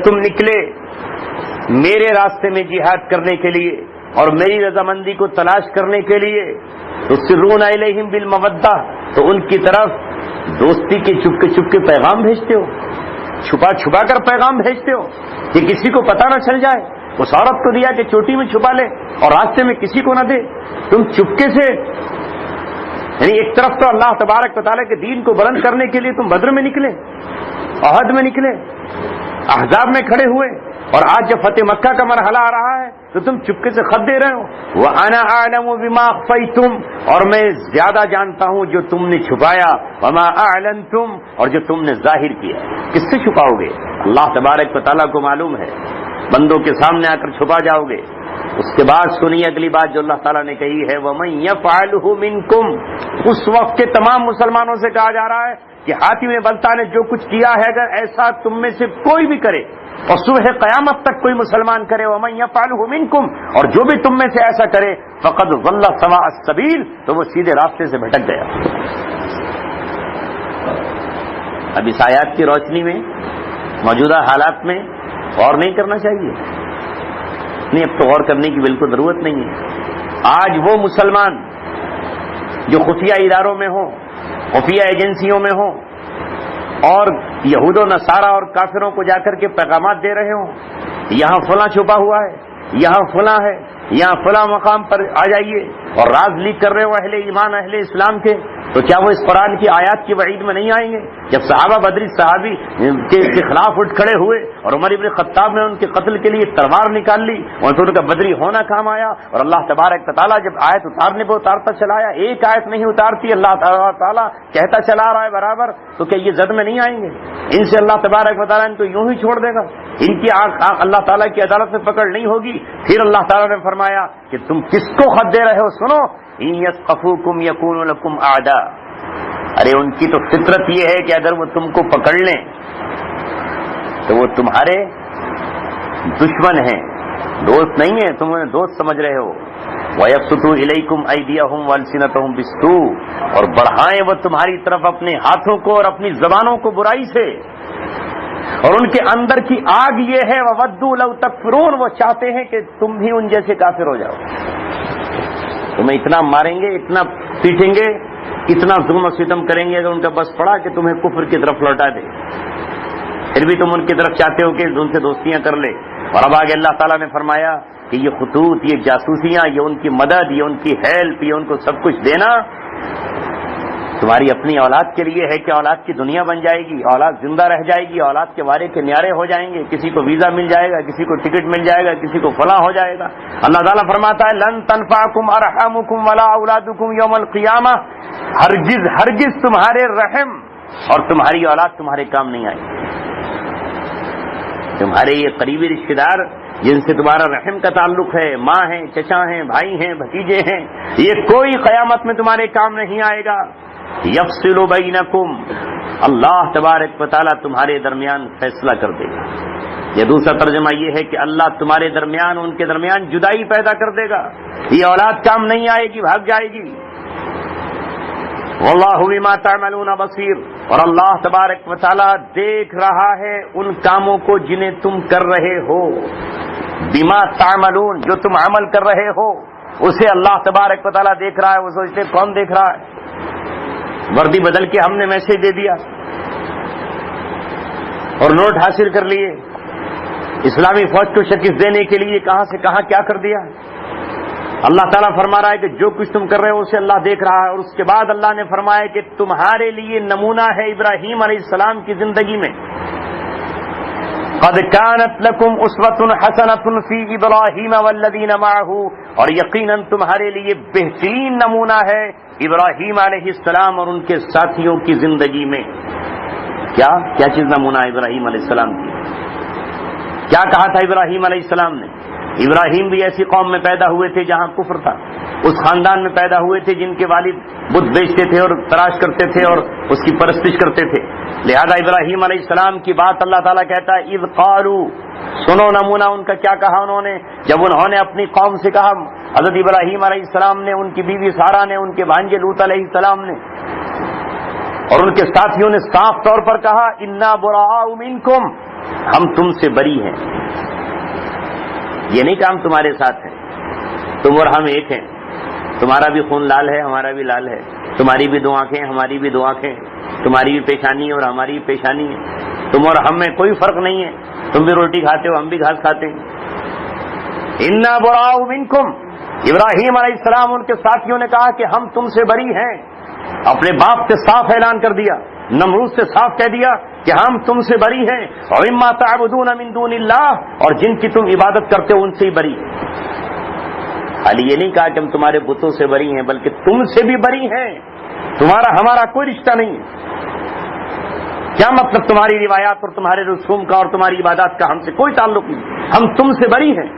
تم نکلے میرے راستے میں جہاد کرنے کے لیے اور میری رضامندی کو تلاش کرنے کے لیے، تو تسرون الیہم بالمودہ، تو ان کی طرف دوستی کے چپ کے پیغام بھیجتے ہو، چھپا کر پیغام بھیجتے ہو کہ کسی کو پتہ نہ چل جائے۔ اس عورت کو دیا کہ چوٹی میں چھپا لے اور راستے میں کسی کو نہ دے، تم چپکے سے، یعنی ایک طرف تو اللہ تبارک و تعالیٰ کے دین کو بلند کرنے کے لیے تم بدر میں نکلے، احد میں نکلے، احزاب میں کھڑے ہوئے، اور آج جب فتح مکہ کا مرحلہ آ رہا ہے تو تم چپکے سے خط دے رہے ہو۔ وَأَنَا أَعْلَمُ بِمَا أَخْفَيْتُمْ، اور میں زیادہ جانتا ہوں جو تم نے چھپایا، وَمَا أَعْلَنْتُمْ، اور جو تم نے ظاہر کیا۔ کس سے چھپاؤ گے؟ اللہ تبارک و تعالیٰ کو معلوم ہے، بندوں کے سامنے آ کر چھپا جاؤ گے۔ اس کے بعد سنیے اگلی بات جو اللہ تعالیٰ نے کہی ہے، وَمَن يَفْعَلْهُ مِنْكُمْ، اس وقت کے تمام مسلمانوں سے کہا جا رہا ہے کہ حاتم بلتا نے جو کچھ کیا ہے، اگر ایسا تم میں سے کوئی بھی کرے اور صبح قیامت تک کوئی مسلمان کرے، وَمَن يَفْعَلْهُ مِنْكُمْ، اور جو بھی تم میں سے ایسا کرے، فَقَدْ ضَلَّ سَوَاءَ السَّبِيلِ، تو وہ سیدھے راستے سے بھٹک گیا۔ اب اس آیات کی روشنی میں موجودہ حالات میں غور نہیں کرنا چاہیے؟ نہیں، اب تو غور کرنے کی بالکل ضرورت نہیں ہے۔ آج وہ مسلمان جو خفیہ اداروں میں ہوں، خفیہ ایجنسیوں میں ہوں، اور یہود و نصارہ اور کافروں کو جا کر کے پیغامات دے رہے ہوں، یہاں فلاں چھپا ہوا ہے، یہاں فلاں ہے، یہاں فلاں مقام پر آ جائیے، اور راز لیک کر رہے ہو اہل ایمان اہل اسلام کے، تو کیا وہ اس قرآن کی آیات کی وعید میں نہیں آئیں گے جب صحابہ بدری صحابی کے خلاف اٹھ کھڑے ہوئے اور عمر ابن خطاب نے ان کے قتل کے لیے تلوار نکال لی اور ان کا بدری ہونا کام آیا، اور اللہ تبارک تعالیٰ جب آیت اتارنے پہ اتارتا چلا آیا، ایک آیت نہیں اتارتی، اللہ تعالیٰ کہتا چلا رہا ہے برابر، تو کیا یہ زد میں نہیں آئیں گے؟ ان سے اللہ تبارک و تعالیٰ ان کو یوں ہی چھوڑ دے گا؟ ان کی آنکھ اللہ تعالیٰ کی عدالت میں پکڑ نہیں ہوگی؟ پھر اللہ تعالیٰ نے فرمایا کہ تم کس کو خط دے رہے ہو؟ سنو، ان یثقفوکم یکونوا لکم اعداء، ارے ان کی تو فطرت یہ ہے کہ اگر وہ تم کو پکڑ لیں تو وہ تمہارے دشمن ہیں، دوست نہیں ہیں، تم انہیں دوست سمجھ رہے ہو۔ وَيَبْسُطُوا إِلَيْكُمْ أَيْدِيَهُمْ وَأَلْسِنَتَهُمْ بِالسُّوءِ، اور بڑھائیں وہ تمہاری طرف اپنے ہاتھوں کو اور اپنی زبانوں کو برائی سے، اور ان کے اندر کی آگ یہ ہے وَوَدُّوا لَوْ تَكْفُرُونَ، وہ چاہتے ہیں کہ تم بھی ان جیسے کافر ہو جاؤ، تمہیں اتنا ماریں گے، اتنا پیٹیں گے، اتنا ظلم و ستم کریں گے اگر ان کا بس پڑا کہ تمہیں کفر کی طرف لوٹا دے، پھر بھی تم ان کی طرف چاہتے ہو کہ ان سے دوستیاں کر لے۔ اور اب آگے اللہ تعالیٰ نے فرمایا کہ یہ خطوط، یہ جاسوسیاں، یہ ان کی مدد، یہ ان کی ہیلپ، یہ ان کو سب کچھ دینا تمہاری اپنی اولاد کے لیے ہے کہ اولاد کی دنیا بن جائے گی، اولاد زندہ رہ جائے گی، اولاد کے وارے کے نیارے ہو جائیں گے، کسی کو ویزا مل جائے گا، کسی کو ٹکٹ مل جائے گا، کسی کو فلاں ہو جائے گا۔ اللہ تعالیٰ فرماتا ہے لن تنفعکم ارحامکم ولا اولادکم یوم القیامہ، ہرگز ہرگز تمہارے رحم اور تمہاری اولاد تمہارے کام نہیں آئے گی۔ تمہارے یہ قریبی رشتے دار جن سے تمہارا رحم کا تعلق ہے، ماں ہیں، چچا ہیں، بھائی ہیں، بھتیجے ہیں، یہ کوئی قیامت میں تمہارے کام نہیں آئے گا۔ یفصل بینکم، اللہ تبارک و تعالیٰ تمہارے درمیان فیصلہ کر دے گا۔ یہ دوسرا ترجمہ یہ ہے کہ اللہ تمہارے درمیان، ان کے درمیان جدائی پیدا کر دے گا، یہ اولاد کام نہیں آئے گی، بھاگ جائے گی۔ واللہ بما تعملون بصیر، اور اللہ تبارک و تعالیٰ دیکھ رہا ہے ان کاموں کو جنہیں تم کر رہے ہو۔ بما تعملون، جو تم عمل کر رہے ہو اسے اللہ تبارک و تعالیٰ دیکھ رہا ہے۔ وہ سوچتے کون دیکھ رہا ہے؟ وردی بدل کے ہم نے میسج دے دیا اور نوٹ حاصل کر لیے، اسلامی فوج کو شکست دینے کے لیے کہاں سے کہاں کیا کر دیا۔ اللہ تعالیٰ فرما رہا ہے کہ جو کچھ تم کر رہے ہو اسے اللہ دیکھ رہا ہے۔ اور اس کے بعد اللہ نے فرمایا کہ تمہارے لیے نمونہ ہے ابراہیم علیہ السلام کی زندگی میں، قد كانت لكم اسوة حسنة في ابراہیم والذین معه، اور یقیناً تمہارے لیے بہترین نمونہ ہے ابراہیم علیہ السلام اور ان کے ساتھیوں کی زندگی میں۔ کیا چیز نمونہ ہے ابراہیم علیہ السلام کی؟ کیا کہا تھا ابراہیم علیہ السلام نے؟ ابراہیم بھی ایسی قوم میں پیدا ہوئے تھے جہاں کفر تھا، اس خاندان میں پیدا ہوئے تھے جن کے والد بت بیچتے تھے اور تراش کرتے تھے اور اس کی پرستش کرتے تھے، لہذا ابراہیم علیہ السلام کی بات اللہ تعالیٰ کہتا ہے اذ قالوا، سنو نمونہ ان کا کیا کہا انہوں نے جب انہوں نے اپنی قوم سے کہا، حضرت ابراہیم علیہ السلام نے، ان کی بیوی سارہ نے، ان کے بھانجے لوط علیہ السلام نے اور ان کے ساتھیوں نے صاف طور پر کہا انا براء منکم، ہم تم سے بری ہیں۔ یہ نہیں کہ ہم تمہارے ساتھ ہیں، تم اور ہم ایک ہیں، تمہارا بھی خون لال ہے، ہمارا بھی لال ہے، تمہاری بھی دو آنکھیں ہماری بھی دو آنکھیں، تمہاری بھی پیشانی اور ہماری بھی پیشانی ہے، تم اور ہم میں کوئی فرق نہیں ہے، تم بھی روٹی کھاتے ہو، ہم بھی گھاس کھاتے ہیں۔ انا براء منکم، ابراہیم علیہ السلام ان کے ساتھیوں نے کہا کہ ہم تم سے بری ہیں، اپنے باپ سے صاف اعلان کر دیا، نمرود سے صاف کہہ دیا کہ ہم تم سے بری ہیں، اور اما تعبدون من دون اللہ، اور جن کی تم عبادت کرتے ہو ان سے ہی بری۔ خالی یہ نہیں کہا کہ ہم تمہارے بتوں سے بری ہیں، بلکہ تم سے بھی بری ہیں، تمہارا ہمارا کوئی رشتہ نہیں ہے۔ کیا مطلب تمہاری روایات اور تمہارے رسوم کا اور تمہاری عبادات کا ہم سے کوئی تعلق نہیں، ہم تم سے بری ہیں۔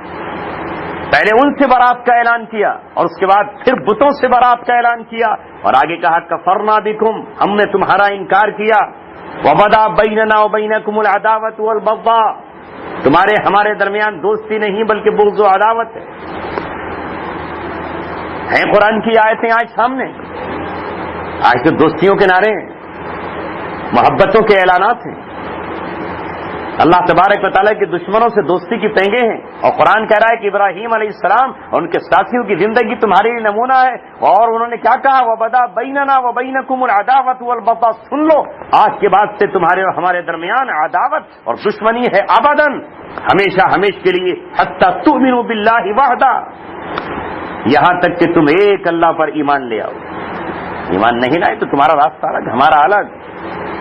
پہلے ان سے برات کا اعلان کیا اور اس کے بعد پھر بتوں سے برات کا اعلان کیا، اور آگے کہا کفرنا بکم، ہم نے تمہارا انکار کیا، وبدا بیننا وبینکم العداوۃ والبغضاء، تمہارے ہمارے درمیان دوستی نہیں بلکہ بغض و عداوت ہے۔ قرآن کی آیتیں آج سامنے، آج تو دوستیوں کے نعرے ہیں، محبتوں کے اعلانات ہیں، اللہ تبارک و تعالیٰ کے دشمنوں سے دوستی کی پینگیں ہیں، اور قرآن کہہ رہا ہے کہ ابراہیم علیہ السلام اور ان کے ساتھیوں کی زندگی تمہارے لیے نمونہ ہے، اور انہوں نے کیا کہا وبدا بیننا وبینکم العداوۃ والبغضاء، سن لو آج کے بعد سے تمہارے اور ہمارے درمیان عداوت اور دشمنی ہے ابداً، ہمیشہ ہمیشہ کے لیے، حتی تؤمنوا باللہ وحدہ، یہاں تک کہ تم ایک اللہ پر ایمان لے آؤ۔ ایمان نہیں لائے تو تمہارا راستہ الگ، ہمارا الگ،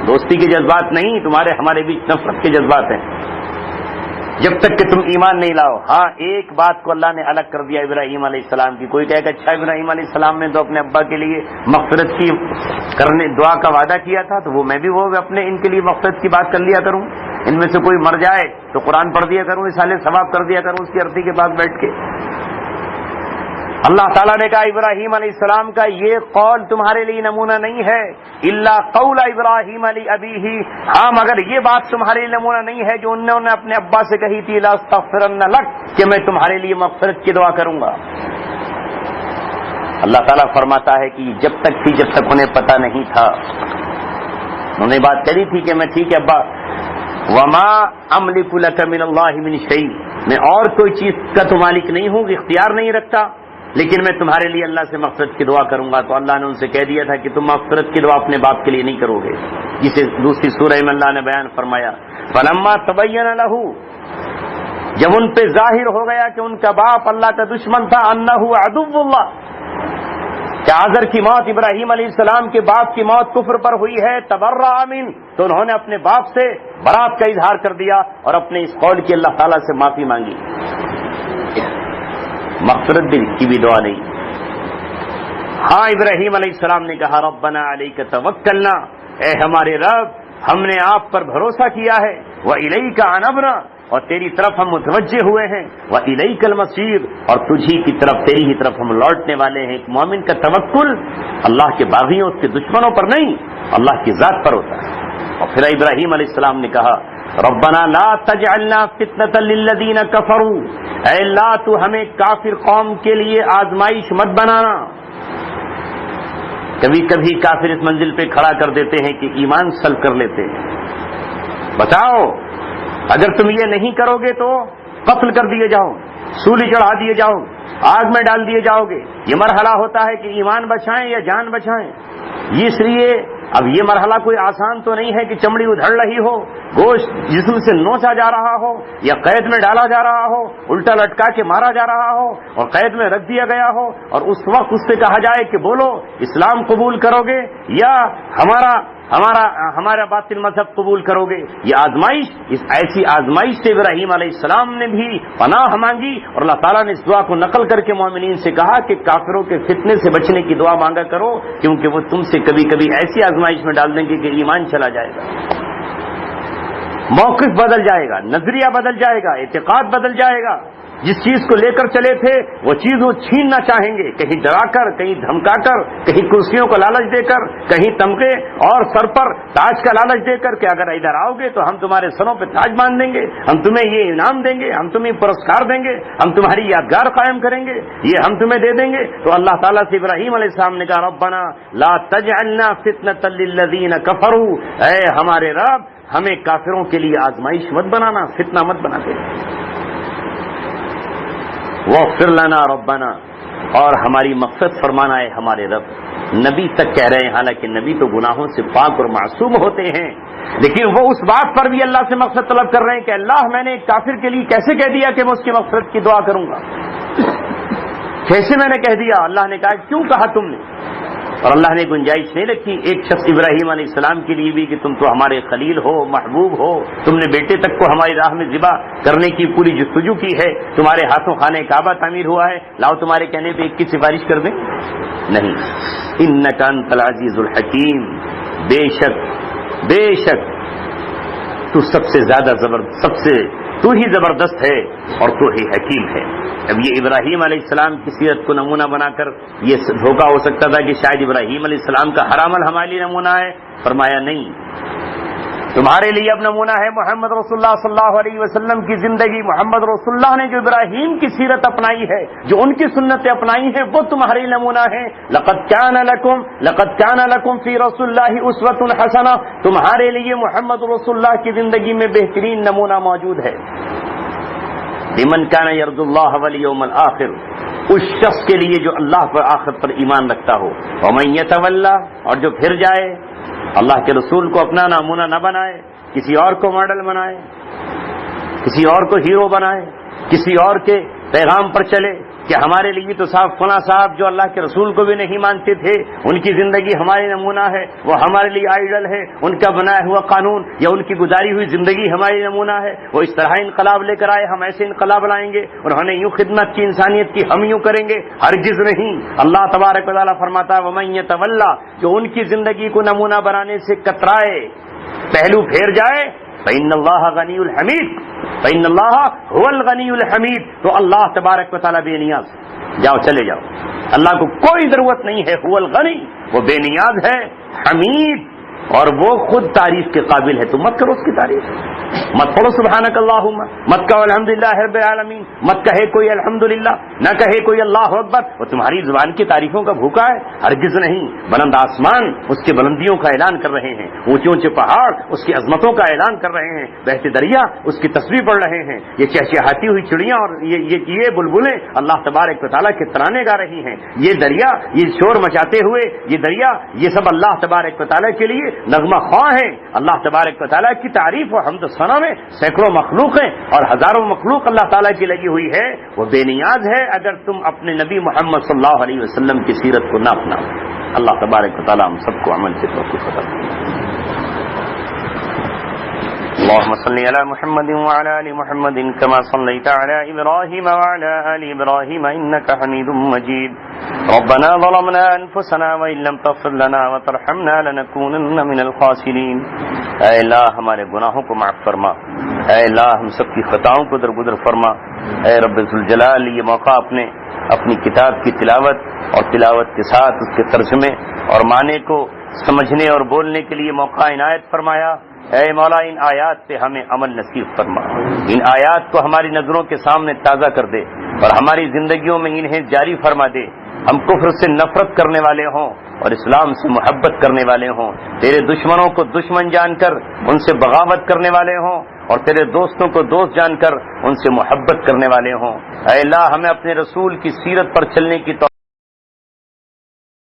دوستی کے جذبات نہیں، تمہارے ہمارے بیچ نفرت کے جذبات ہیں جب تک کہ تم ایمان نہیں لاؤ۔ ہاں ایک بات کو اللہ نے الگ کر دیا ابراہیم علیہ السلام کی۔ کوئی کہے کہ اچھا ابراہیم علیہ السلام نے تو اپنے ابا کے لیے مغفرت کی کرنے دعا کا وعدہ کیا تھا، تو میں بھی اپنے ان کے لیے مغفرت کی بات کر لیا کروں، ان میں سے کوئی مر جائے تو قرآن پڑھ دیا کروں، اصالے ثواب کر دیا کروں اس کی ارتھی کے پاس بیٹھ کے۔ اللہ تعالیٰ نے کہا ابراہیم علیہ السلام کا یہ قول تمہارے لیے نمونہ نہیں ہے، الا قول ابراہیم علی ابیہ، ہاں مگر یہ بات تمہارے لیے نمونہ نہیں ہے جو انہوں نے اپنے ابا سے کہی تھی، لاستغفرن لک، کہ میں تمہارے لیے مغفرت کی دعا کروں گا۔ اللہ تعالیٰ فرماتا ہے کہ جب تک انہیں پتہ نہیں تھا، انہوں نے بات کری تھی کہ میں ٹھیک ہے ابا، وما املک لک من اللہ من شیء، میں اور کوئی چیز کا تو مالک نہیں ہوں، اختیار نہیں رکھتا، لیکن میں تمہارے لیے اللہ سے مغفرت کی دعا کروں گا۔ تو اللہ نے ان سے کہہ دیا تھا کہ تم مغفرت کی دعا اپنے باپ کے لیے نہیں کرو گے، جسے دوسری سورہ میں اللہ نے بیان فرمایا فلما تبین لہ، جب ان پہ ظاہر ہو گیا کہ ان کا باپ اللہ کا دشمن تھا، انہ عدو اللہ، کہ آزر کی موت ابراہیم علیہ السلام کے باپ کی موت کفر پر ہوئی ہے، تبرأ منہ، تو انہوں نے اپنے باپ سے برات کا اظہار کر دیا اور اپنے اس قول کی اللہ تعالیٰ سے معافی مانگی۔ مغفرت کی بھی دعا نہیں۔ ہاں ابراہیم علیہ السلام نے کہا ربنا علیک توکلنا، اے ہمارے رب ہم نے آپ پر بھروسہ کیا ہے، وإلیک انبنا، اور تیری طرف ہم متوجہ ہوئے ہیں، وإلیک المصیر، اور تجھی کی طرف تیری ہی طرف ہم لوٹنے والے ہیں۔ ایک مومن کا توکل اللہ کے باغیوں اس کے دشمنوں پر نہیں، اللہ کی ذات پر ہوتا ہے۔ اور پھر ابراہیم علیہ السلام نے کہا ربنا لا تجعلنا فتنة للذین کفروا، اے اللہ تو ہمیں کافر قوم کے لیے آزمائش مت بنانا۔ کبھی کبھی کافر اس منزل پہ کھڑا کر دیتے ہیں کہ ایمان سلب کر لیتے ہیں، بتاؤ اگر تم یہ نہیں کرو گے تو قتل کر دیے جاؤ، سولی چڑھا دیے جاؤ، آگ میں ڈال دیے جاؤ گے۔ یہ مرحلہ ہوتا ہے کہ ایمان بچائیں یا جان بچائیں۔ اس لیے اب یہ مرحلہ کوئی آسان تو نہیں ہے کہ چمڑی ادھڑ رہی ہو، گوشت جسم سے نوچا جا رہا ہو، یا قید میں ڈالا جا رہا ہو، الٹا لٹکا کے مارا جا رہا ہو اور قید میں رکھ دیا گیا ہو، اور اس وقت اس سے کہا جائے کہ بولو اسلام قبول کرو گے یا ہمارا باطل مذہب قبول کرو گے۔ یہ آزمائش، اس ایسی آزمائش سے ابراہیم علیہ السلام نے بھی پناہ مانگی، اور اللہ تعالیٰ نے اس دعا کو نقل کر کے مومنین سے کہا کہ کافروں کے فتنے سے بچنے کی دعا مانگا کرو، کیونکہ وہ تم سے کبھی کبھی ایسی آزمائش میں ڈال دیں گے کہ ایمان چلا جائے گا، موقف بدل جائے گا، نظریہ بدل جائے گا، اعتقاد بدل جائے گا۔ جس چیز کو لے کر چلے تھے وہ چیز وہ چھیننا چاہیں گے، کہیں ڈرا کر، کہیں دھمکا کر، کہیں کرسیوں کو لالچ دے کر، کہیں تمغے اور سر پر تاج کا لالچ دے کر کہ اگر ادھر آؤ گے تو ہم تمہارے سروں پہ تاج باندھ دیں گے، ہم تمہیں یہ انعام دیں گے، ہم تمہیں پرسکار دیں گے، ہم تمہاری یادگار قائم کریں گے، یہ ہم تمہیں دے دیں گے۔ تو اللہ تعالیٰ سے ابراہیم علیہ السلام نے کہا ربنا لا تجعلنا فتنة للذین کفروا، اے ہمارے رب ہمیں کافروں کے لیے آزمائش مت بنانا، فتنہ مت بنا دے۔ واغفر لنا ربنا، اور ہماری مغفرت فرمانا ہے ہمارے رب۔ نبی تک کہہ رہے ہیں، حالانکہ نبی تو گناہوں سے پاک اور معصوم ہوتے ہیں، لیکن وہ اس بات پر بھی اللہ سے مغفرت طلب کر رہے ہیں کہ اللہ میں نے ایک کافر کے لیے کیسے کہہ دیا کہ میں اس کی مغفرت کی دعا کروں گا، کیسے میں نے کہہ دیا؟ اللہ نے کہا کیوں کہا تم نے؟ اور اللہ نے گنجائش نہیں رکھی ایک شخص ابراہیم علیہ السلام کے لیے بھی کہ تم تو ہمارے خلیل ہو، محبوب ہو، تم نے بیٹے تک کو ہماری راہ میں ذبح کرنے کی پوری جستجو کی ہے، تمہارے ہاتھوں خانہ کعبہ تعمیر ہوا ہے، لاؤ تمہارے کہنے پہ ایک کی سفارش کر دیں؟ نہیں، انک انت العزیز الحکیم، بے شک تو سب سے زیادہ تو ہی زبردست ہے اور تو ہی حکیم ہے۔ اب یہ ابراہیم علیہ السلام کی سیرت کو نمونہ بنا کر یہ دھوکہ ہو سکتا تھا کہ شاید ابراہیم علیہ السلام کا ہر عمل ہمارے لیے نمونہ ہے، فرمایا نہیں، تمہارے لیے اب نمونہ ہے محمد رسول اللہ صلی اللہ علیہ وسلم کی زندگی۔ محمد رسول اللہ نے جو ابراہیم کی سیرت اپنائی ہے، جو ان کی سنتیں اپنائی ہیں، وہ تمہارے لیے نمونہ ہے۔ لقد كان لكم في رسول الله اسوة حسنہ، تمہارے لیے محمد رسول اللہ کی زندگی میں بہترین نمونہ موجود ہے۔ لمن كان يرجو الله واليوم الآخر، اس شخص کے لیے جو اللہ پر آخرت پر ایمان رکھتا ہو۔ ومن يتولى، اور جو پھر جائے، اللہ کے رسول کو اپنا نمونہ نہ بنائے، کسی اور کو ماڈل بنائے، کسی اور کو ہیرو بنائے، کسی اور کے پیغام پر چلے کہ ہمارے لیے تو صاحب فلاں صاحب جو اللہ کے رسول کو بھی نہیں مانتے تھے، ان کی زندگی ہمارے نمونہ ہے، وہ ہمارے لیے آئیڈل ہے، ان کا بنایا ہوا قانون یا ان کی گزاری ہوئی زندگی ہماری نمونہ ہے، وہ اس طرح انقلاب لے کر آئے، ہم ایسے انقلاب لائیں گے، انہوں نے یوں خدمت کی انسانیت کی، ہم یوں کریں گے، ہرگز نہیں۔ اللہ تبارک و تعالیٰ فرماتا ہے وَمَن يَتَوَلَّ، جو ان کی زندگی کو نمونہ بنانے سے کترائے، پہلو پھیر جائے، فَإِنَّ اللَّهَ غَنِيٌّ الْحَمِيدٌ، فَإِنَّ اللَّهَ هُوَ الْغَنِيُّ الْحَمِيدُ، تو اللہ تبارک و تعالیٰ بے نیاز، جاؤ چلے جاؤ، اللہ کو کوئی ضرورت نہیں ہے، هو الغنی، وہ بے نیاز ہے، حمید، اور وہ خود تعریف کے قابل ہے، تو مت کرو اس کی تعریف، مت پڑھو سبحانک اللہم، مت کہو الحمدللہ رب العالمین، مت کہے کوئی الحمدللہ، نہ کہے کوئی اللہ اکبر، وہ تمہاری زبان کی تعریفوں کا بھوکا ہے، ہرگز نہیں۔ بلند آسمان اس کی بلندیوں کا اعلان کر رہے ہیں، اونچے اونچے پہاڑ اس کی عظمتوں کا اعلان کر رہے ہیں، بہتے دریا اس کی تسبیح پڑھ رہے ہیں، یہ چہچہاتی ہوئی چڑیاں اور یہ بلبلیں اللہ تبارک و تعالیٰ کے ترانے گا رہی ہیں، یہ دریا یہ شور مچاتے ہوئے یہ دریا یہ سب اللہ تبارک و تعالیٰ کے لیے نغمہ خواں ہیں۔ اللہ تبارک و تعالیٰ کی تعریف و حمد و ثنا میں سینکڑوں مخلوق ہیں اور ہزاروں مخلوق اللہ تعالیٰ کی لگی ہوئی ہے، وہ بے نیاز ہے اگر تم اپنے نبی محمد صلی اللہ علیہ وسلم کی سیرت کو نہ اپناؤ۔ اللہ تبارک و تعالیٰ ہم سب کو عمل سے توفیق عطا فرمائے۔ اللهم صل على محمد وعلى آل محمد كما صليت على إبراهيم وعلى آل إبراهيم إنك حميد مجيد ربنا ظلمنا أنفسنا وإن لم تغفر لنا وترحمنا لنكونن من الخاسرين۔ اے اللہ ہمارے گناہوں کو معاف فرما، اے اللہ ہم سب کی خطاؤں کو درگزر فرما، اے رب ذوالجلال یہ موقع اپنی کتاب کی تلاوت اور تلاوت کے ساتھ اس کے ترجمے اور معنی کو سمجھنے اور بولنے کے لیے موقع عنایت فرمایا۔ اے مولا ان آیات پہ ہمیں عمل نصیب فرما، ان آیات کو ہماری نظروں کے سامنے تازہ کر دے اور ہماری زندگیوں میں انہیں جاری فرما دے، ہم کفر سے نفرت کرنے والے ہوں اور اسلام سے محبت کرنے والے ہوں، تیرے دشمنوں کو دشمن جان کر ان سے بغاوت کرنے والے ہوں اور تیرے دوستوں کو دوست جان کر ان سے محبت کرنے والے ہوں۔ اے اللہ ہمیں اپنے رسول کی سیرت پر چلنے کی